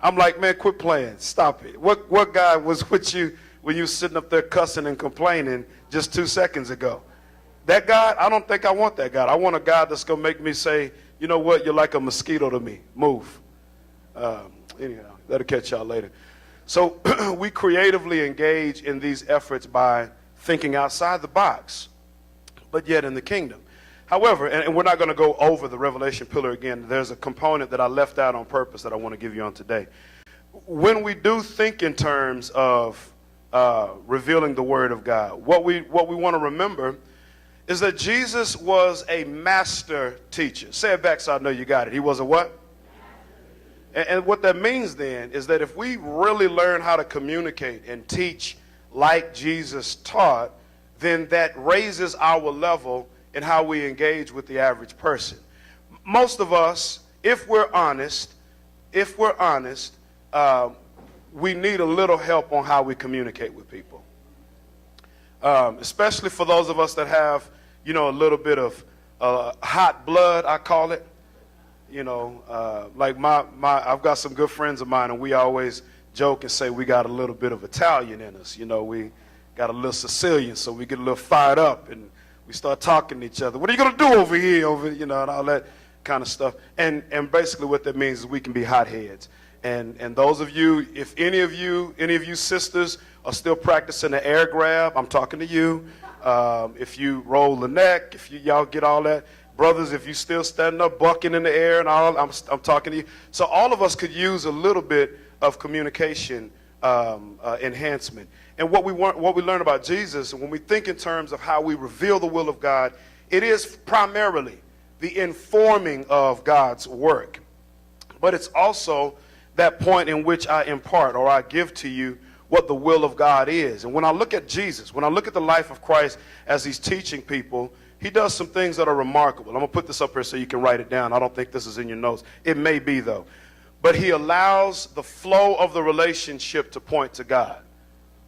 I'm like, man, quit playing. Stop it. What guy was with you when you were sitting up there cussing and complaining just 2 seconds ago? That God, I don't think I want that God. I want a God that's going to make me say, you know what, you're like a mosquito to me. Move. Anyhow, that'll catch y'all later. So we creatively engage in these efforts by thinking outside the box, but yet in the kingdom. However, and we're not going to go over the revelation pillar again. There's a component that I left out on purpose that I want to give you on today. When we do think in terms of revealing the word of God, what we want to remember is that Jesus was a master teacher. Say it back so I know you got it. He was a what? And what that means then is that if we really learn how to communicate and teach like Jesus taught, then that raises our level in how we engage with the average person. Most of us, if we're honest, we need a little help on how we communicate with people. Especially for those of us that have, you know, a little bit of hot blood, I call it. You know, like I've got some good friends of mine, and we always joke and say we got a little bit of Italian in us. You know, we got a little Sicilian, so we get a little fired up, and we start talking to each other. What are you going to do over here, you know, and all that kind of stuff. And basically what that means is we can be hotheads. And those of you, if any of you sisters are still practicing the air grab, I'm talking to you. If you roll the neck, if y'all get all that. Brothers, if you still standing up, bucking in the air and all, I'm talking to you. So all of us could use a little bit of communication enhancement. And what we learn about Jesus, and when we think in terms of how we reveal the will of God, it is primarily the informing of God's work. But it's also that point in which I impart or I give to you what the will of God is. And when I look at Jesus, when I look at the life of Christ as he's teaching people, he does some things that are remarkable. I'm going to put this up here so you can write it down. I don't think this is in your notes. It may be, though. But he allows the flow of the relationship to point to God.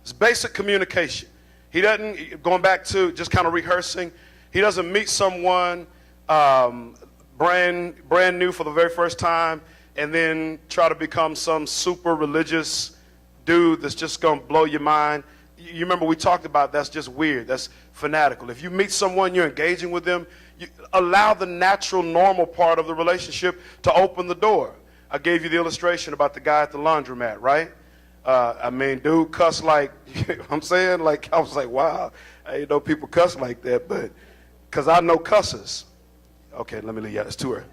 It's basic communication. He doesn't, going back to just kind of rehearsing, he doesn't meet someone brand new for the very first time and then try to become some super religious dude that's just going to blow your mind. You remember we talked about that's just weird. That's fanatical. If you meet someone, you're engaging with them, you allow the natural, normal part of the relationship to open the door. I gave you the illustration about the guy at the laundromat, right? I mean, dude cuss like, you know what I'm saying? Like, I was like, wow, I didn't know people cuss like that, but, because I know cussers. Okay, let me leave you out. It's too early.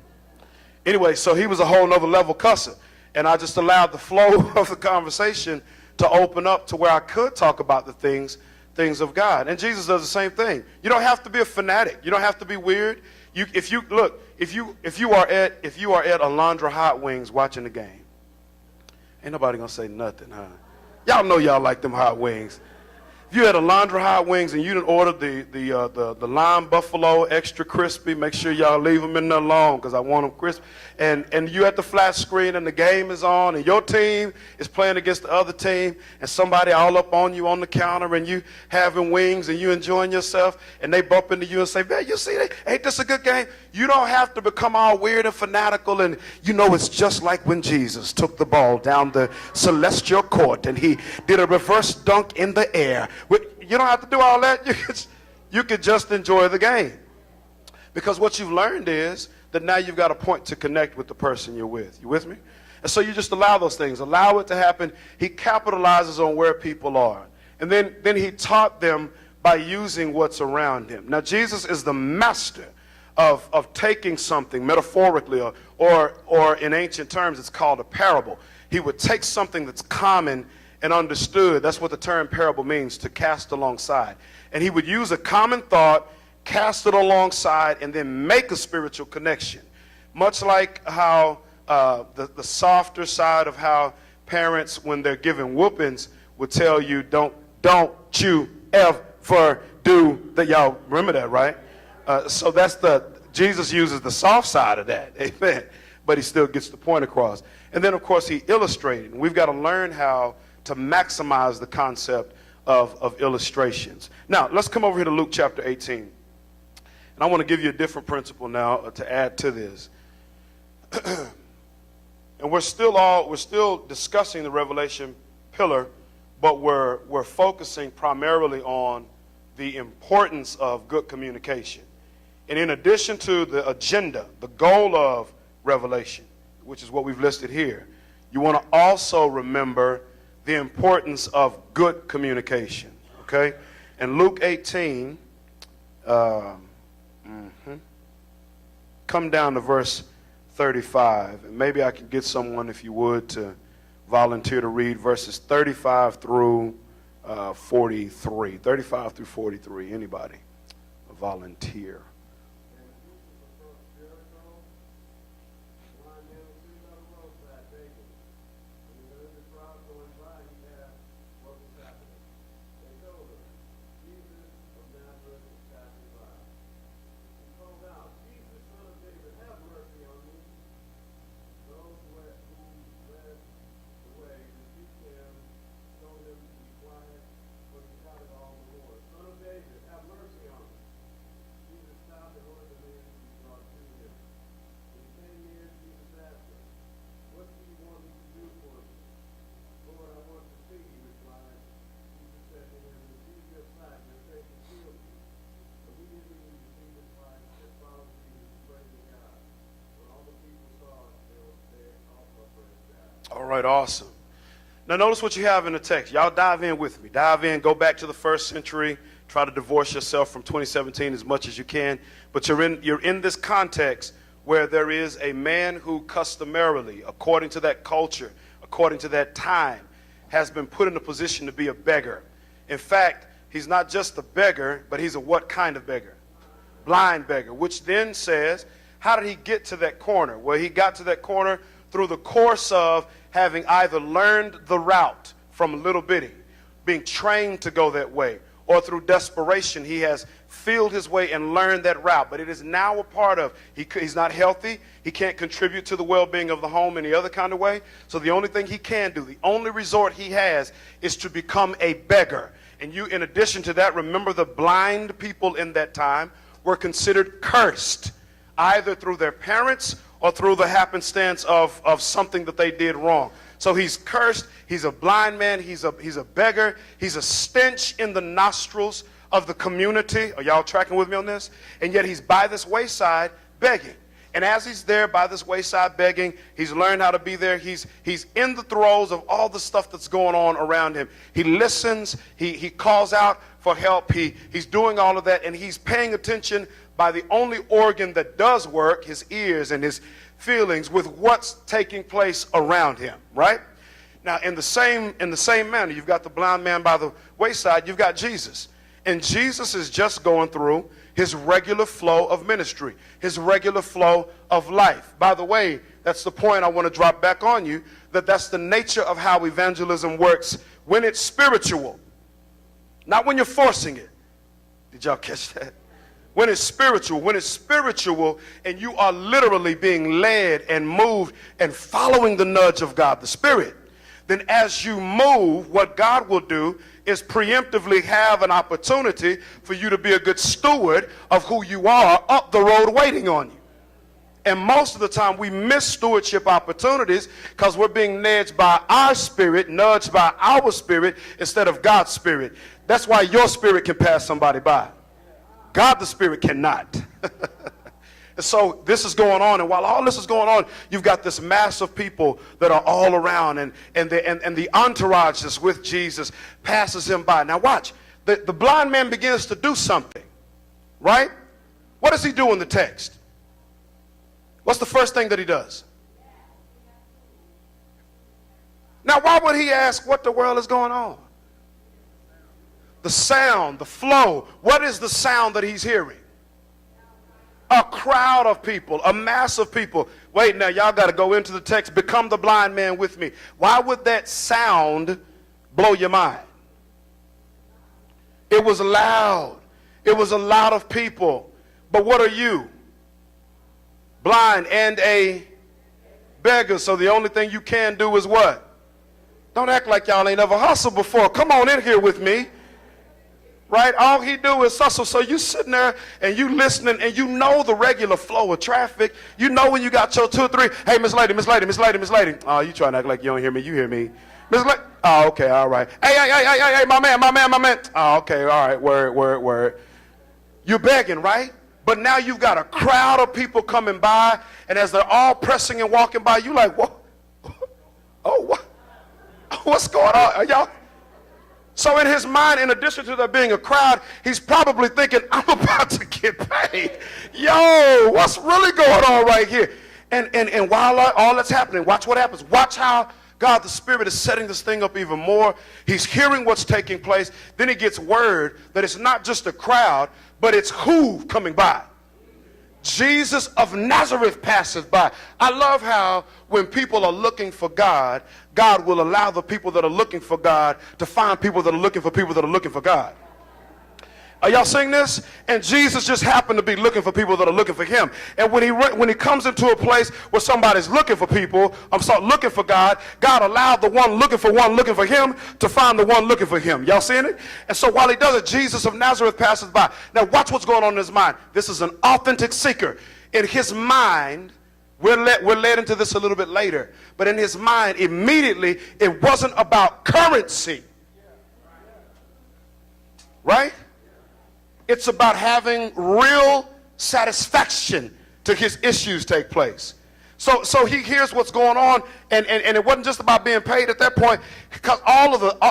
Anyway, so he was a whole nother level cusser. And I just allowed the flow of the conversation to open up to where I could talk about the things of God. And Jesus does the same thing. You don't have to be a fanatic. You don't have to be weird. If you are at Alondra Hot Wings watching the game, ain't nobody gonna say nothing, huh? Y'all know y'all like them hot wings. If you had Alondra Hot Wings and you didn't order the lime buffalo extra crispy, make sure y'all leave them in there long because I want them crisp. And you at the flat screen and the game is on and your team is playing against the other team and somebody all up on you on the counter and you having wings and you enjoying yourself and they bump into you and say, man, you see, ain't this a good game? You don't have to become all weird and fanatical and you know it's just like when Jesus took the ball down the celestial court and he did a reverse dunk in the air. You don't have to do all that. You could just enjoy the game. Because what you've learned is that now you've got a point to connect with the person you're with. You with me? And so you just allow those things. Allow it to happen. He capitalizes on where people are. And then he taught them by using what's around him. Now Jesus is the master of taking something metaphorically or in ancient terms it's called a parable. He would take something that's common and understood. That's what the term parable means, to cast alongside. And he would use a common thought, cast it alongside, and then make a spiritual connection. Much like how the softer side of how parents, when they're giving whoopings, would tell you, don't you ever do that. Y'all remember that, right? So that's Jesus uses the soft side of that, amen. But he still gets the point across. And then, of course, he illustrated. We've got to learn how to maximize the concept of illustrations. Now, let's come over here to Luke chapter 18. And I want to give you a different principle now to add to this. And we're still discussing the revelation pillar, but we're focusing primarily on the importance of good communication. And in addition to the agenda, the goal of revelation, which is what we've listed here, you want to also remember the importance of good communication. Okay? In Luke 18, come down to verse 35. And maybe I can get someone, if you would, to volunteer to read verses 35 through 43. 35 through 43. Anybody? A volunteer. All right, awesome. Now notice what you have in the text. Y'all dive in with me. Dive in, go back to the first century. Try to divorce yourself from 2017 as much as you can. But you're in this context where there is a man who customarily, according to that culture, according to that time, has been put in a position to be a beggar. In fact, he's not just a beggar, but he's a what kind of beggar? Blind beggar, which then says, how did he get to that corner? Well, he got to that corner through the course of having either learned the route from a little bitty, being trained to go that way, or through desperation, he has feeled his way and learned that route. But it is now a part of, he's not healthy, he can't contribute to the well-being of the home any other kind of way. So the only thing he can do, the only resort he has, is to become a beggar. And you, in addition to that, remember the blind people in that time were considered cursed, either through their parents or through the happenstance of something that they did wrong. So he's cursed, he's a blind man, he's a beggar, he's a stench in the nostrils of the community. Are y'all tracking with me on this? And yet he's by this wayside begging. And as he's there by this wayside begging, he's learned how to be there. He's in the throes of all the stuff that's going on around him. He listens, he calls out for help, he's doing all of that, and he's paying attention by the only organ that does work, his ears and his feelings, with what's taking place around him, right? Now, in the same manner, you've got the blind man by the wayside, you've got Jesus. And Jesus is just going through his regular flow of ministry, his regular flow of life. By the way, that's the point I want to drop back on you, that's the nature of how evangelism works when it's spiritual, not when you're forcing it. Did y'all catch that? When it's spiritual and you are literally being led and moved and following the nudge of God, the Spirit, then as you move, what God will do is preemptively have an opportunity for you to be a good steward of who you are up the road waiting on you. And most of the time we miss stewardship opportunities because we're being nudged by our spirit instead of God's spirit. That's why your spirit can pass somebody by. God the Spirit cannot. And so this is going on, and while all this is going on, you've got this mass of people that are all around, and the entourage that's with Jesus passes him by. Now watch, the blind man begins to do something, right? What does he do in the text? What's the first thing that he does? Now why would he ask what the world is going on? The sound, the flow. What is the sound that he's hearing? A crowd of people, a mass of people. Wait, now y'all got to go into the text. Become the blind man with me. Why would that sound blow your mind? It was loud. It was a lot of people. But what are you? Blind and a beggar. So the only thing you can do is what? Don't act like y'all ain't ever hustled before. Come on in here with me. right? All he do is hustle. So you sitting there and you listening and you know the regular flow of traffic. You know when you got your 2 or 3. Hey, Miss Lady, Miss Lady, Miss Lady, Miss Lady. Oh, you trying to act like you don't hear me. You hear me. Miss Lady. Oh, okay, all right. Hey, my man. Oh, okay, all right. Word. You're begging, right? But now you've got a crowd of people coming by, and as they're all pressing and walking by, you like, what? Oh, what? What's going on? Are y'all? So in his mind, in addition to there being a crowd, he's probably thinking, I'm about to get paid. Yo, what's really going on right here? And while all that's happening, watch what happens. Watch how God the Spirit is setting this thing up even more. He's hearing what's taking place. Then he gets word that it's not just a crowd, but it's who coming by. Jesus of Nazareth passes by. I love how when people are looking for God, God will allow the people that are looking for God to find people that are looking for people that are looking for God. Are y'all seeing this? And Jesus just happened to be looking for people that are looking for him. And when he comes into a place where somebody's looking for people, looking for God, God allowed the one looking for him to find the one looking for him. Y'all seeing it? And so while he does it, Jesus of Nazareth passes by. Now watch what's going on in his mind. This is an authentic seeker. In his mind, we're led into this a little bit later, but in his mind, immediately, it wasn't about currency. Right? It's about having real satisfaction to his issues take place. So he hears what's going on, and it wasn't just about being paid at that point, because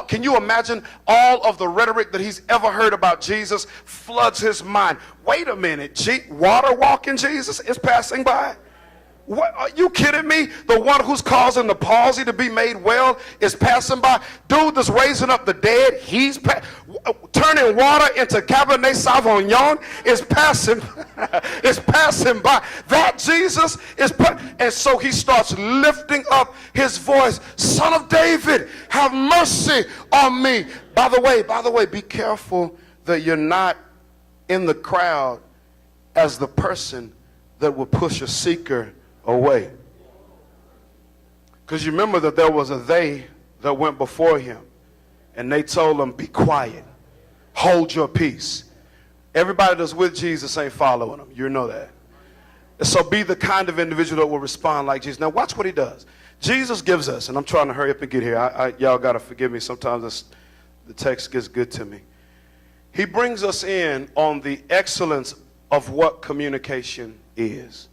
can you imagine all of the rhetoric that he's ever heard about Jesus floods his mind. Wait a minute, water walking Jesus is passing by? What, are you kidding me? The one who's causing the palsy to be made well is passing by. Dude that's raising up the dead, he's turning water into Cabernet Sauvignon is passing by. That Jesus is and so he starts lifting up his voice. Son of David, have mercy on me. By the way, be careful that you're not in the crowd as the person that will push a seeker away. Because you remember that there was a they that went before him, and they told him, be quiet, hold your peace. Everybody that's with Jesus ain't following him. You know that. And so be the kind of individual that will respond like Jesus. Now watch what he does. Jesus gives us, and I'm trying to hurry up and get here. Y'all got to forgive me. Sometimes the text gets good to me. He brings us in on the excellence of what communication is.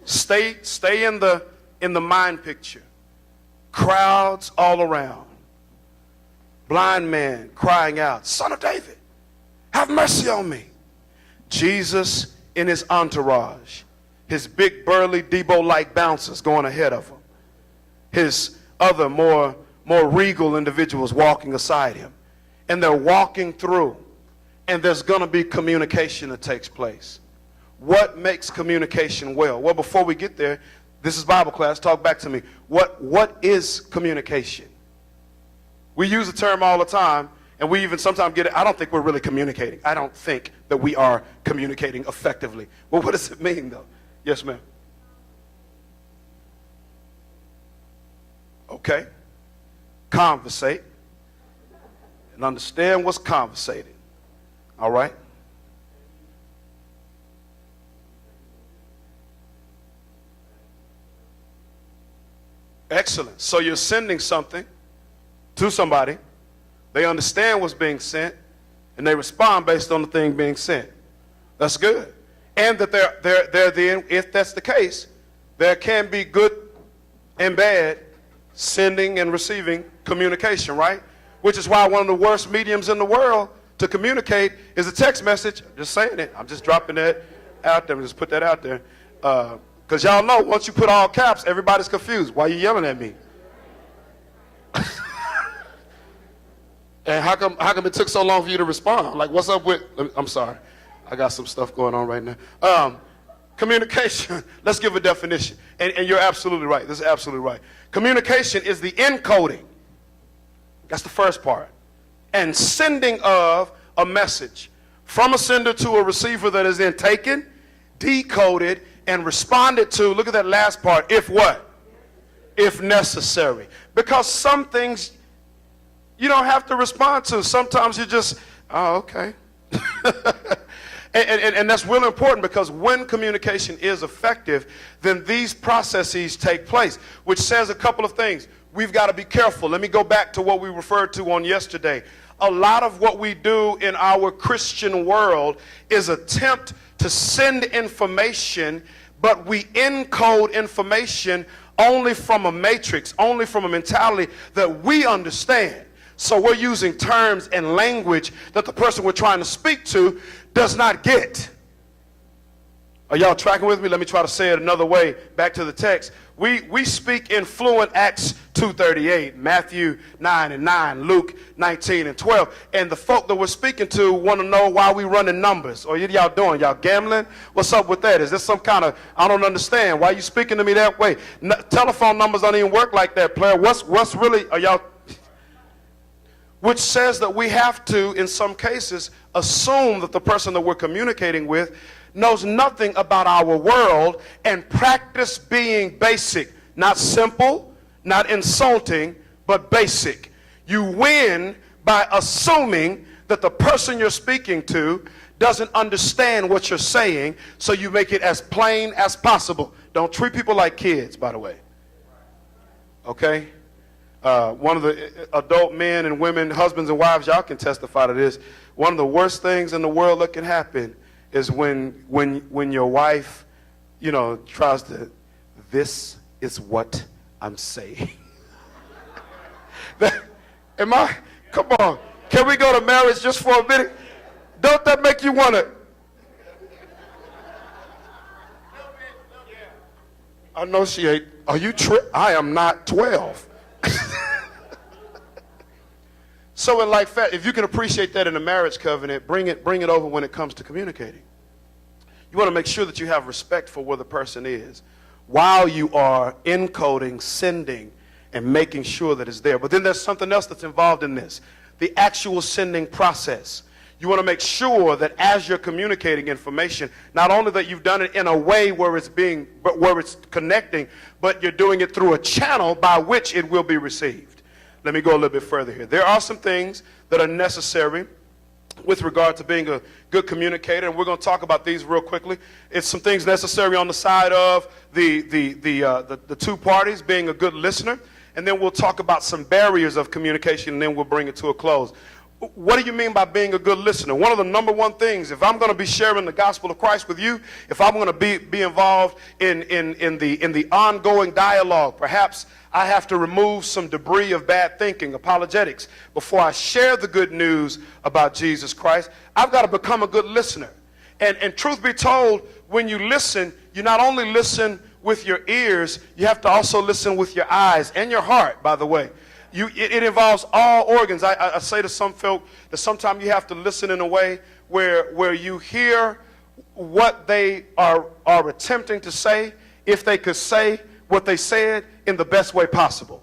Stay in the mind picture. Crowds all around. Blind man crying out, Son of David, have mercy on me. Jesus in his entourage. His big burly Debo-like bouncers going ahead of him. His other more regal individuals walking aside him. And they're walking through. And there's going to be communication that takes place. What makes communication well? Well, before we get there, this is Bible class. Talk back to me. What is communication? We use the term all the time, and we even sometimes get it. I don't think we're really communicating. I don't think that we are communicating effectively. Well, what does it mean, though? Yes, ma'am. Okay. Conversate and understand what's conversated. All right? Excellent. So you're sending something to somebody. They understand what's being sent, and they respond based on the thing being sent. That's good. And that they're then, if that's the case, there can be good and bad sending and receiving communication, right? Which is why one of the worst mediums in the world to communicate is a text message. I'm just saying it. I'm just dropping that out there. Just put that out there. Because y'all know, once you put all caps, everybody's confused. Why are you yelling at me? And how come it took so long for you to respond? Like, what's up with... I'm sorry. I got some stuff going on right now. Communication. Let's give a definition. And you're absolutely right. This is absolutely right. Communication is the encoding. That's the first part. And sending of a message from a sender to a receiver that is then taken, decoded, and responded to. Look at that last part. If what? If necessary. Because some things you don't have to respond to. Sometimes you just, oh, okay. And that's really important, because when communication is effective, then these processes take place, which says a couple of things. We've got to be careful. Let me go back to what we referred to on yesterday. A lot of what we do in our Christian world is attempt to send information, but we encode information only from a matrix, only from a mentality that we understand. So we're using terms and language that the person we're trying to speak to does not get. Are y'all tracking with me? Let me try to say it another way. Back to the text. We speak in fluent Acts 2:38, Matthew 9:9, Luke 19:12. And the folk that we're speaking to want to know why we running numbers. Or y'all doing? Y'all gambling? What's up with that? Is this some kind of, I don't understand. Why are you speaking to me that way? No, telephone numbers don't even work like that, player. What's really, are y'all? Which says that we have to, in some cases, assume that the person that we're communicating with knows nothing about our world, and practice being basic, not simple, not insulting, but basic. You win by assuming that the person you're speaking to doesn't understand what you're saying, so you make it as plain as possible. Don't treat people like kids, by the way. Okay? One of the adult men and women, husbands and wives, y'all can testify to this. One of the worst things in the world that can happen is when your wife, tries to, this is what I'm saying. Come on, can we go to marriage just for a minute? Don't that make you want to? I know she ain't. Are you I am not 12. So in like fact, if you can appreciate that in a marriage covenant, bring it over when it comes to communicating. You want to make sure that you have respect for where the person is while you are encoding, sending, and making sure that it's there. But then there's something else that's involved in this, the actual sending process. You want to make sure that as you're communicating information, not only that you've done it in a way where it's connecting, but you're doing it through a channel by which it will be received. Let me go a little bit further here. There are some things that are necessary with regard to being a good communicator, and we're going to talk about these real quickly. It's some things necessary on the side of the two parties, being a good listener, and then we'll talk about some barriers of communication, and then we'll bring it to a close. What do you mean by being a good listener? One of the number one things, if I'm going to be sharing the gospel of Christ with you, if I'm going to be involved in the ongoing dialogue, perhaps I have to remove some debris of bad thinking, apologetics, before I share the good news about Jesus Christ. I've got to become a good listener. And truth be told, when you listen, you not only listen with your ears, you have to also listen with your eyes and your heart, by the way. It involves all organs. I say to some folk that sometimes you have to listen in a way where you hear what they are attempting to say, if they could say what they said in the best way possible.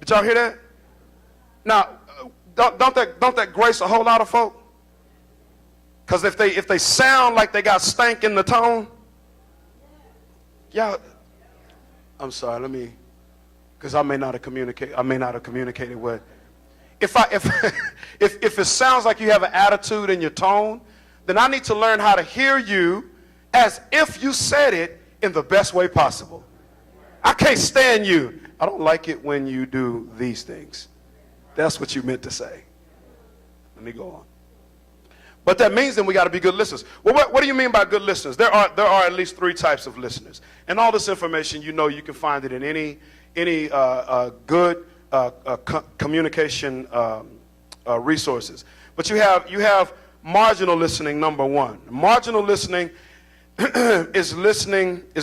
Did y'all hear that? Now, don't that grace a whole lot of folk? Because if they sound like they got stank in the tone, yeah. I'm sorry. Because I may not have communicated well. If it sounds like you have an attitude in your tone, then I need to learn how to hear you as if you said it in the best way possible. I can't stand you. I don't like it when you do these things. That's what you meant to say. Let me go on. But that means then we got to be good listeners. Well, what do you mean by good listeners? There are at least 3 types of listeners. And all this information, you can find it in any good communication resources. But you have marginal listening, number one. Marginal listening is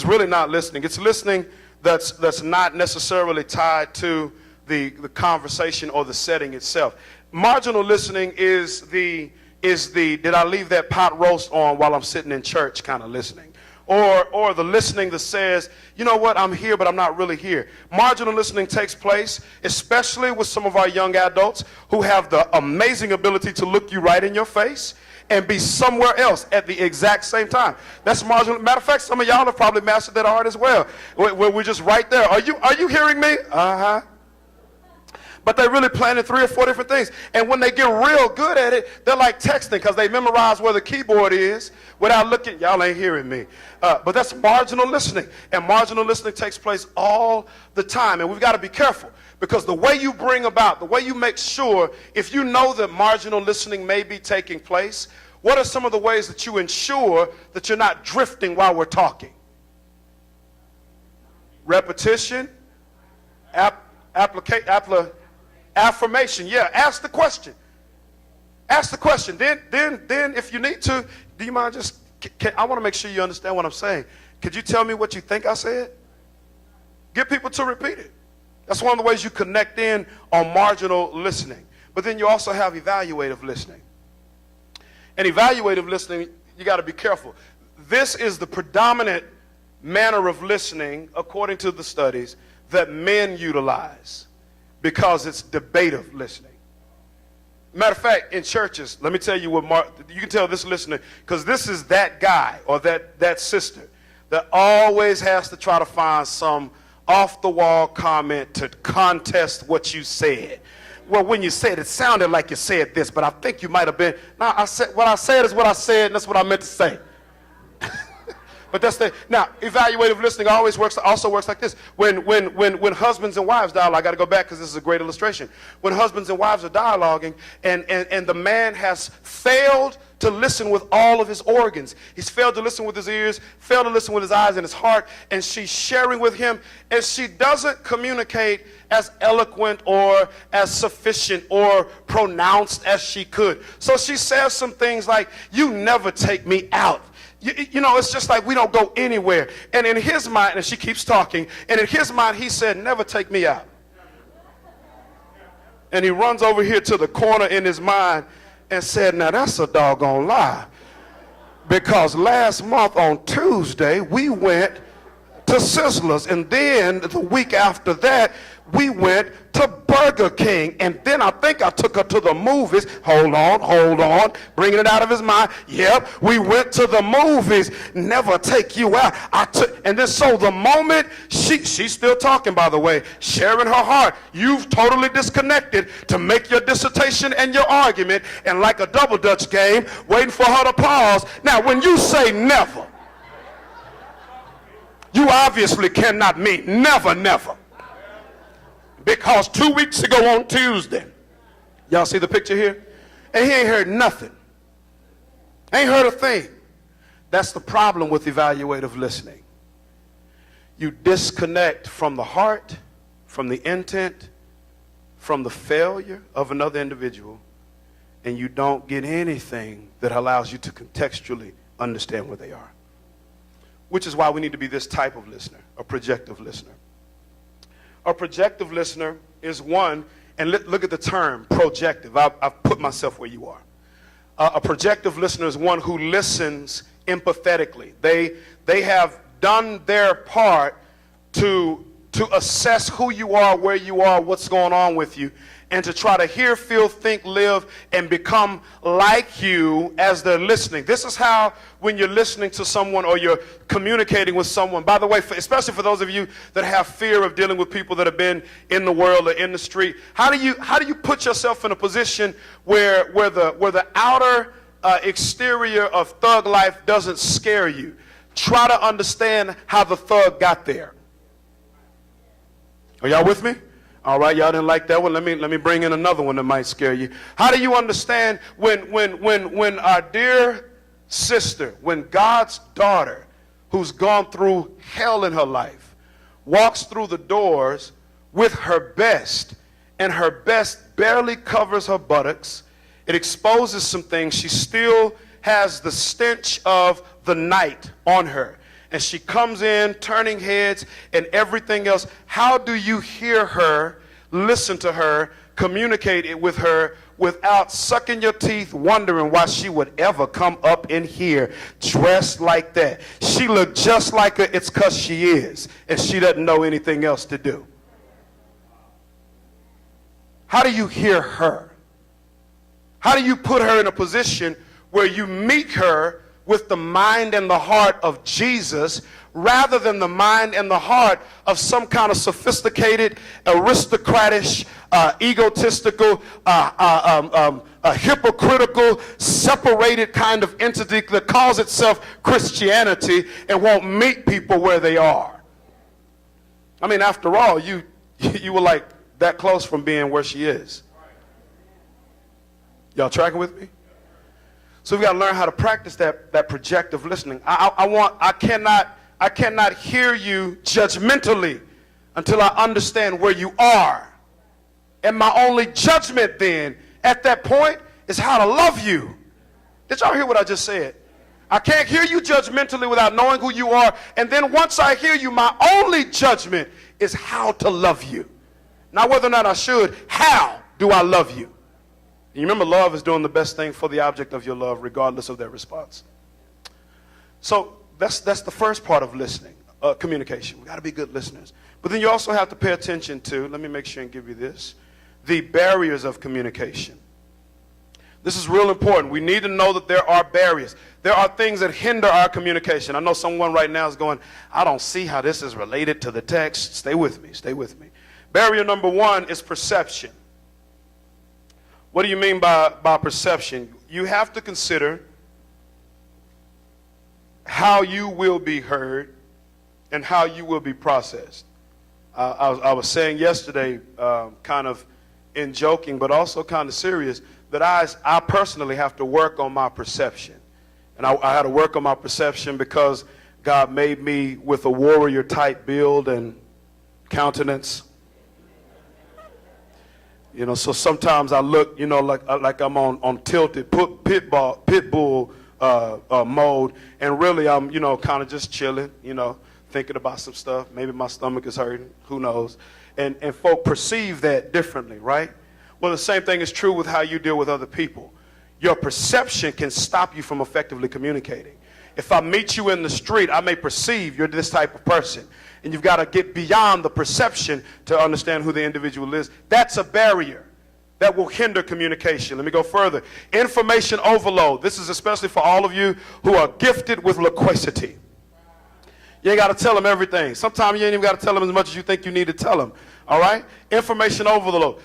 really not listening. It's listening that's not necessarily tied to the conversation or the setting itself. Marginal listening is the did I leave that pot roast on while I'm sitting in church kind of listening. Or the listening that says, you know what, I'm here, but I'm not really here. Marginal listening takes place, especially with some of our young adults who have the amazing ability to look you right in your face and be somewhere else at the exact same time. That's marginal. Matter of fact, some of y'all have probably mastered that art as well, where we're just right there. Are you hearing me? Uh-huh. but they're really planning 3 or 4 different things. And when they get real good at it, they're like texting because they memorize where the keyboard is without looking. Y'all ain't hearing me. But that's marginal listening. And marginal listening takes place all the time. And we've got to be careful, because the way you bring about, the way you make sure, if you know that marginal listening may be taking place, what are some of the ways that you ensure that you're not drifting while we're talking? Repetition, affirmation. Yeah, ask the question. Ask the question. Then, if you need to, do you mind just? I want to make sure you understand what I'm saying. Could you tell me what you think I said? Get people to repeat it. That's one of the ways you connect in on marginal listening. But then you also have evaluative listening. And evaluative listening, you got to be careful. This is the predominant manner of listening, according to the studies, that men utilize, because it's debative listening. Matter of fact, in churches, let me tell you what you can tell this listener, because this is that guy or that sister that always has to try to find some off-the-wall comment to contest what you said. Well, when you said it sounded like you said this, but I think you might have been. No, what I said is what I said, and that's what I meant to say. But that's the now. Evaluative listening also works like this. When husbands and wives dialogue, I got to go back because this is a great illustration. When husbands and wives are dialoguing, and the man has failed to listen with all of his organs. He's failed to listen with his ears, failed to listen with his eyes and his heart, and she's sharing with him, and she doesn't communicate as eloquent or as sufficient or pronounced as she could. So she says some things like, "You never take me out." You know, it's just like we don't go anywhere. And in his mind, and she keeps talking, and in his mind he said, "Never take me out." And he runs over here to the corner in his mind and said, "Now that's a doggone lie. Because last month on Tuesday, we went to Sizzler's, and then the week after that, we went to Burger King, and then I think I took her to the movies." Hold on, bringing it out of his mind. "Yep, we went to the movies. Never take you out. And then so the moment she's still talking, by the way, sharing her heart, you've totally disconnected to make your dissertation and your argument, and like a double dutch game, waiting for her to pause. Now, when you say never, you obviously cannot mean never, never. Because 2 weeks ago on Tuesday, y'all see the picture here? And he ain't heard nothing. Ain't heard a thing. That's the problem with evaluative listening. You disconnect from the heart, from the intent, from the failure of another individual, and you don't get anything that allows you to contextually understand where they are. Which is why we need to be this type of listener, a projective listener. A projective listener is one, and look at the term, projective. I've put myself where you are. A projective listener is one who listens empathetically. They have done their part to assess who you are, where you are, what's going on with you, and to try to hear, feel, think, live, and become like you as they're listening. This is how, when you're listening to someone or you're communicating with someone, by the way, especially for those of you that have fear of dealing with people that have been in the world or in the street, how do you put yourself in a position where the outer exterior of thug life doesn't scare you? Try to understand how the thug got there. Are y'all with me? All right, y'all didn't like that one. Let me bring in another one that might scare you. How do you understand when our dear sister, when God's daughter, who's gone through hell in her life, walks through the doors with her best, and her best barely covers her buttocks, it exposes some things, she still has the stench of the night on her. And she comes in, turning heads and everything else. How do you hear her, listen to her, communicate it with her without sucking your teeth, wondering why she would ever come up in here dressed like that? She looked just like her. It's because she is, and she doesn't know anything else to do. How do you hear her? How do you put her in a position where you meet her with the mind and the heart of Jesus rather than the mind and the heart of some kind of sophisticated, aristocratic, egotistical, hypocritical, separated kind of entity that calls itself Christianity and won't meet people where they are. I mean, after all, you were like that close from being where she is. Y'all tracking with me? So we've got to learn how to practice that projective listening. I cannot hear you judgmentally until I understand where you are. And my only judgment then at that point is how to love you. Did y'all hear what I just said? I can't hear you judgmentally without knowing who you are. And then once I hear you, my only judgment is how to love you. Not whether or not I should, how do I love you? And you remember, love is doing the best thing for the object of your love, regardless of their response. So that's the first part of listening, communication. We got to be good listeners. But then you also have to pay attention to, let me make sure and give you this, the barriers of communication. This is real important. We need to know that there are barriers. There are things that hinder our communication. I know someone right now is going, I don't see how this is related to the text. Stay with me. Stay with me. Barrier number one is perception. What do you mean by perception? You have to consider how you will be heard and how you will be processed. I was saying yesterday, kind of in joking, but also kind of serious, that I personally have to work on my perception. And I had to work on my perception because God made me with a warrior type build and countenance. You know, so sometimes I look, you know, like I'm on tilted pit bull mode, and really I'm, you know, kind of just chilling, you know, thinking about some stuff. Maybe my stomach is hurting, who knows? And folk perceive that differently, right? Well, the same thing is true with how you deal with other people. Your perception can stop you from effectively communicating. If I meet you in the street, I may perceive you're this type of person. And you've got to get beyond the perception to understand who the individual is. That's a barrier that will hinder communication. Let me go further. Information overload. This is especially for all of you who are gifted with loquacity. You ain't got to tell them everything. Sometimes you ain't even got to tell them as much as you think you need to tell them. All right? Information overload.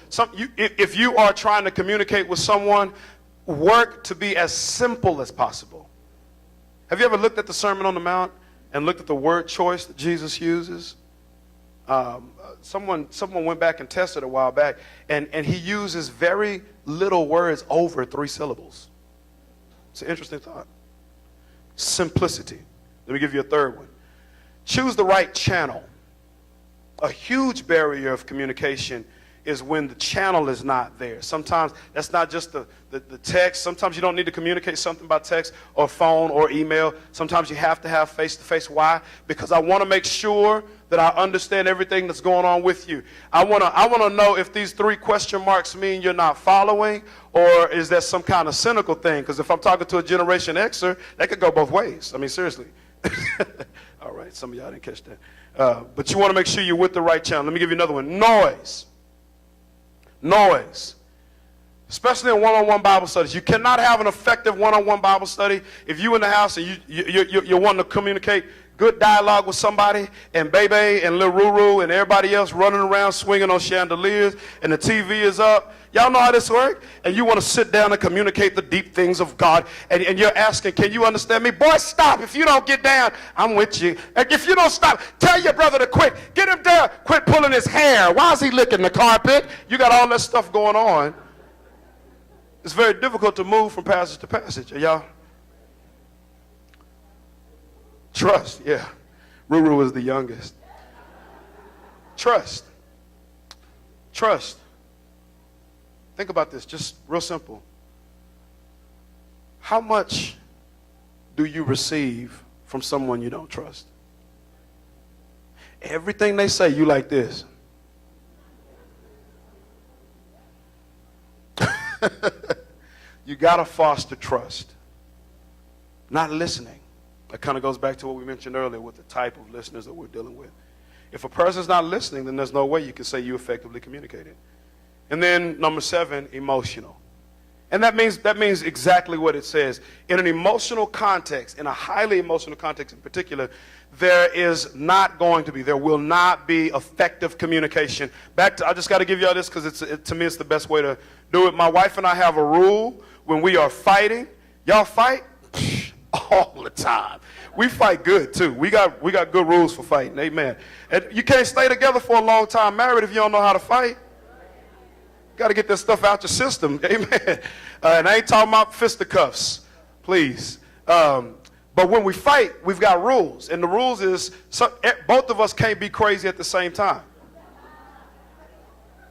If you are trying to communicate with someone, work to be as simple as possible. Have you ever looked at the Sermon on the Mount and looked at the word choice that Jesus uses? Someone went back and tested a while back, and he uses very little words over 3 syllables. It's an interesting thought. Simplicity. Let me give you a third one. Choose the right channel. A huge barrier of communication is when the channel is not there. Sometimes that's not just the text. Sometimes you don't need to communicate something by text or phone or email. Sometimes you have to have face-to-face. Why? Because I want to make sure that I understand everything that's going on with you. I want to know if these 3 question marks mean you're not following, or is that some kind of cynical thing? Because if I'm talking to a Generation Xer, that could go both ways. I mean, seriously. All right, some of y'all didn't catch that. But you want to make sure you're with the right channel. Let me give you another one. Noise. Noise. Especially in one-on-one Bible studies. You cannot have an effective one-on-one Bible study if you in the house and you're wanting to communicate good dialogue with somebody, and Bebe and Lil Ruru and everybody else running around swinging on chandeliers, and the TV is up. Y'all know how this works? And you want to sit down and communicate the deep things of God, and you're asking, can you understand me? Boy, stop. If you don't get down, I'm with you. If you don't stop, tell your brother to quit. Get him down. Quit pulling his hair. Why is he licking the carpet? You got all that stuff going on. It's very difficult to move from passage to passage. Are y'all? Trust, yeah. Ruru was the youngest. Trust. Trust. Think about this, just real simple. How much do you receive from someone you don't trust? Everything they say, you like this. You got to foster trust. Not listening. That kind of goes back to what we mentioned earlier with the type of listeners that we're dealing with. If a person's not listening, then there's no way you can say you effectively communicated. And then number 7, emotional. And that means exactly what it says. In an emotional context, in a highly emotional context in particular, there will not be effective communication. I just got to give y'all this because to me it's the best way to do it. My wife and I have a rule when we are fighting. Y'all fight? All the time. We fight good too. We got good rules for fighting. Amen. And you can't stay together for a long time married if you don't know how to fight. Got to get this stuff out your system. Amen. And I ain't talking about fisticuffs, please. But when we fight, we've got rules. And the rules is both of us can't be crazy at the same time.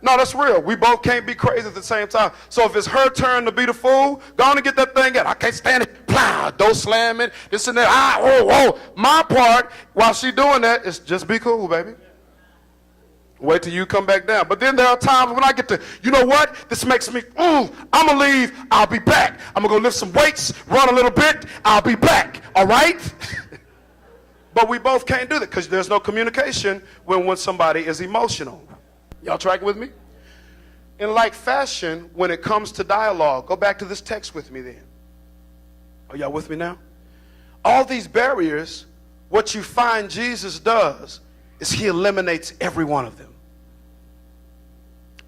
No, that's real. We both can't be crazy at the same time. So if it's her turn to be the fool, go on and get that thing out. I can't stand it. Plow, door slamming, this and that. My part, while she doing that, is just be cool, baby. Wait till you come back down. But then there are times when I get to, you know what? This makes me, I'm going to leave. I'll be back. I'm going to go lift some weights, run a little bit. I'll be back. All right? But we both can't do that because there's no communication when somebody is emotional. Y'all tracking with me? In like fashion, when it comes to dialogue, go back to this text with me then. Are y'all with me now? All these barriers, what you find Jesus does is he eliminates every one of them.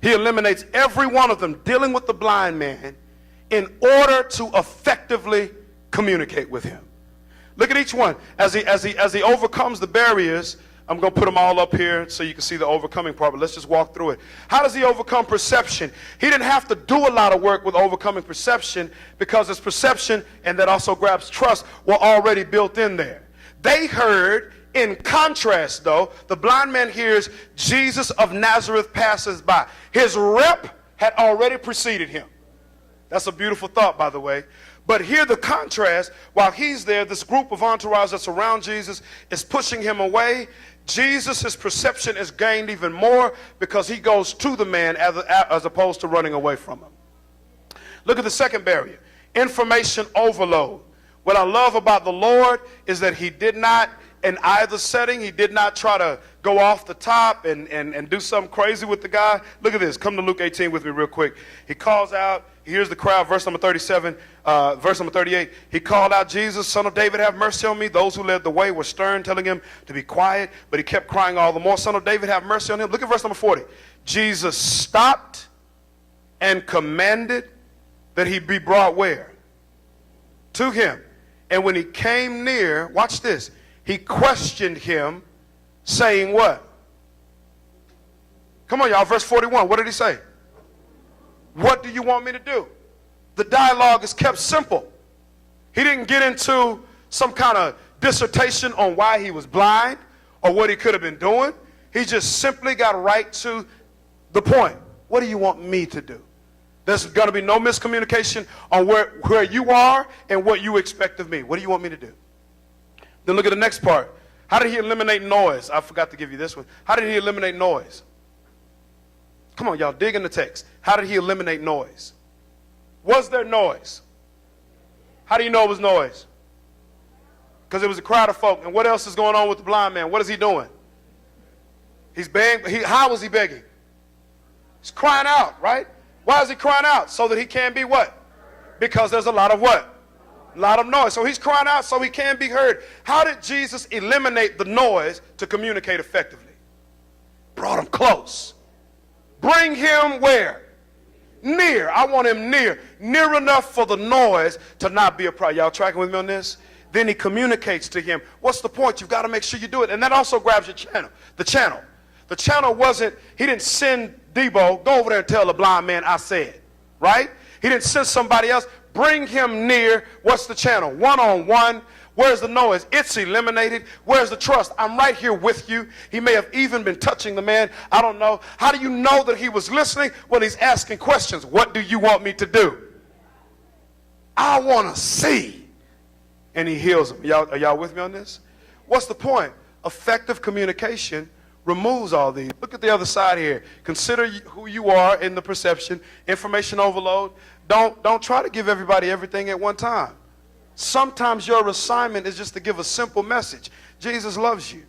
He eliminates every one of them dealing with the blind man in order to effectively communicate with him. Look at each one. As he overcomes the barriers, I'm going to put them all up here so you can see the overcoming part, but let's just walk through it. How does he overcome perception? He didn't have to do a lot of work with overcoming perception because his perception, and that also grabs trust, were already built in there. They heard, in contrast though, the blind man hears Jesus of Nazareth passes by. His rep had already preceded him. That's a beautiful thought, by the way. But here the contrast, while he's there, this group of entourage that's around Jesus is pushing him away. Jesus' perception is gained even more because he goes to the man as opposed to running away from him. Look at the second barrier, information overload. What I love about the Lord is that he did not, in either setting, he did not try to go off the top and do something crazy with the guy. Look at this. Come to Luke 18 with me real quick. He calls out, he hears the crowd, verse number 37, verse number 38. He called out, Jesus, Son of David, have mercy on me. Those who led the way were stern, telling him to be quiet, but he kept crying all the more, Son of David, have mercy on him. Look at verse number 40. Jesus stopped and commanded that he be brought where? To him. And when he came near, watch this, he questioned him, saying what? Come on, y'all, verse 41. What did he say? What do you want me to do? The dialogue is kept simple. He didn't get into some kind of dissertation on why he was blind or what he could have been doing. He just simply got right to the point. What do you want me to do? There's going to be no miscommunication on where you are and what you expect of me. What do you want me to do? Then look at the next part. How did he eliminate noise? I forgot to give you this one. How did he eliminate noise? Come on, y'all, dig in the text. How did he eliminate noise? Was there noise? How do you know it was noise? Because it was a crowd of folk. And what else is going on with the blind man? What is he doing? He's begging. How was he begging? He's crying out, right? Why is he crying out? So that he can be what? Because there's a lot of what? A lot of noise. So he's crying out so he can be heard. How did Jesus eliminate the noise to communicate effectively? Brought him close. Bring him where? Near. I want him near. Near enough for the noise to not be a problem. Y'all tracking with me on this? Then he communicates to him. What's the point? You've got to make sure you do it. And that also grabs your channel. The channel. The channel wasn't, he didn't send Debo, go over there and tell the blind man I said. Right? He didn't send somebody else. Bring him near. What's the channel? One-on-one. Where's the noise? It's eliminated. Where's the trust? I'm right here with you. He may have even been touching the man. I don't know. How do you know that he was listening? Well, he's asking questions. What do you want me to do? I want to see. And he heals him. Are y'all with me on this? What's the point? Effective communication removes all these. Look at the other side here. Consider who you are in the perception. Information overload. Don't try to give everybody everything at one time. Sometimes your assignment is just to give a simple message. Jesus loves you.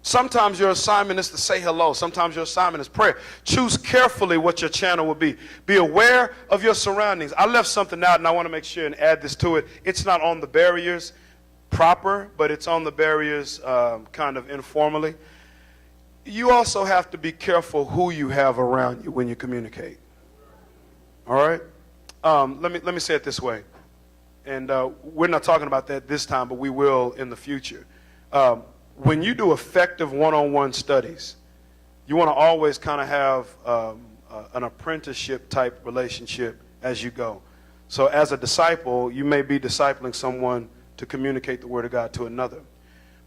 Sometimes your assignment is to say hello. Sometimes your assignment is prayer. Choose carefully what your channel will be. Be aware of your surroundings. I left something out, and I want to make sure and add this to it. It's not on the barriers proper, but it's on the barriers kind of informally. You also have to be careful who you have around you when you communicate. All right? Let me say it this way. And we're not talking about that this time, but we will in the future. When you do effective one-on-one studies, you want to always kind of have an apprenticeship type relationship as you go. So as a disciple, you may be discipling someone to communicate the Word of God to another.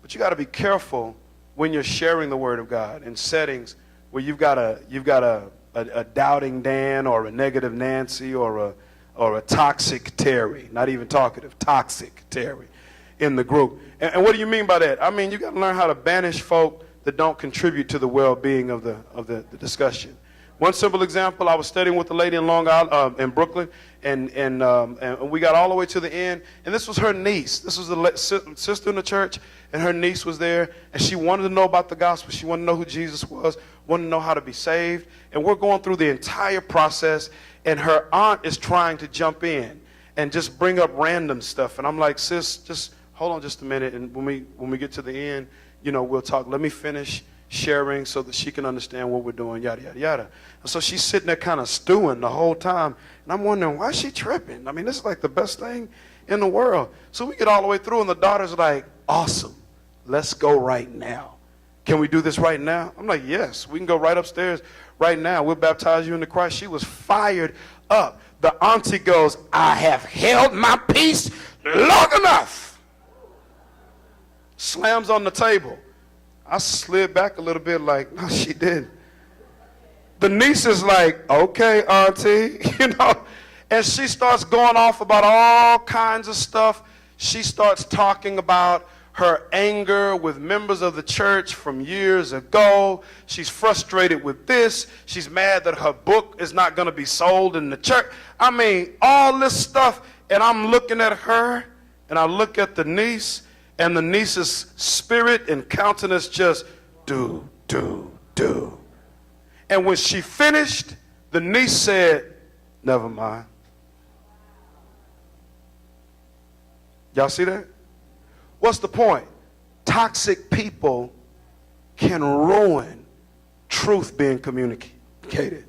But you got to be careful when you're sharing the Word of God in settings where you've got a doubting Dan or a negative Nancy or a toxic Terry, not even talkative, toxic Terry in the group. And what do you mean by that? I mean, you got to learn how to banish folk that don't contribute to the well-being of the discussion. One simple example, I was studying with a lady in Long Island, in Brooklyn, and we got all the way to the end, and this was her niece. This was the sister in the church, and her niece was there, and she wanted to know about the gospel. She wanted to know who Jesus was, wanted to know how to be saved, and we're going through the entire process, and her aunt is trying to jump in and just bring up random stuff, and I'm like, sis, just hold on just a minute, and when we get to the end, you know, we'll talk. Let me finish sharing so that she can understand what we're doing, yada, yada, yada. And so she's sitting there kind of stewing the whole time, and I'm wondering, why is she tripping? I mean, this is like the best thing in the world. So we get all the way through, and the daughter's like, awesome, let's go right now. Can we do this right now? I'm like, yes, we can go right upstairs right now. We'll baptize you into Christ. She was fired up. The auntie goes, I have held my peace long enough. Slams on the table. I slid back a little bit like, no, she didn't. The niece is like, okay, auntie, you know, and she starts going off about all kinds of stuff. She starts talking about her anger with members of the church from years ago. She's frustrated with this. She's mad that her book is not going to be sold in the church. I mean, all this stuff, and I'm looking at her, and I look at the niece, and the niece's spirit and countenance just do. And when she finished, the niece said, never mind. Y'all see that? What's the point? Toxic people can ruin truth being communicated.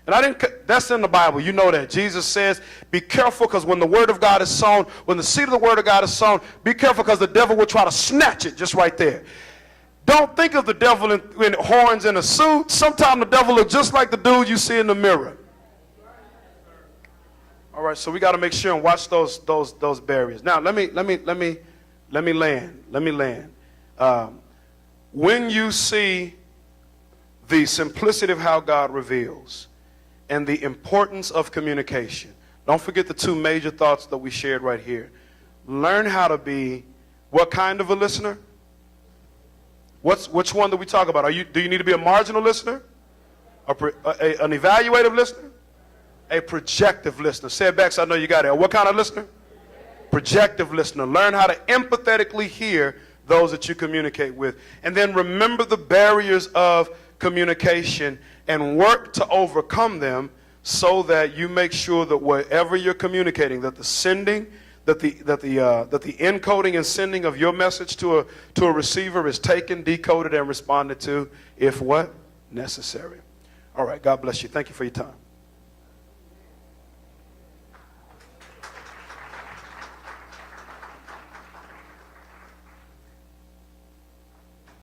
And that's in the Bible. You know that. Jesus says, be careful, because when the word of God is sown, when the seed of the word of God is sown, be careful, because the devil will try to snatch it just right there. Don't think of the devil in horns in a suit. Sometimes the devil looks just like the dude you see in the mirror. All right, so we got to make sure and watch those barriers. Now, let me land. When you see the simplicity of how God reveals and the importance of communication, don't forget the two major thoughts that we shared right here. Learn how to be what kind of a listener? Which one do we talk about? Do you need to be a marginal listener? An evaluative listener? A projective listener. Say it back so I know you got it. What kind of listener? Projective listener. Learn how to empathetically hear those that you communicate with. And then remember the barriers of communication and work to overcome them, so that you make sure that wherever you're communicating, that the sending, that the encoding and sending of your message to a receiver is taken, decoded, and responded to, if what? Necessary. All right, God bless you. Thank you for your time.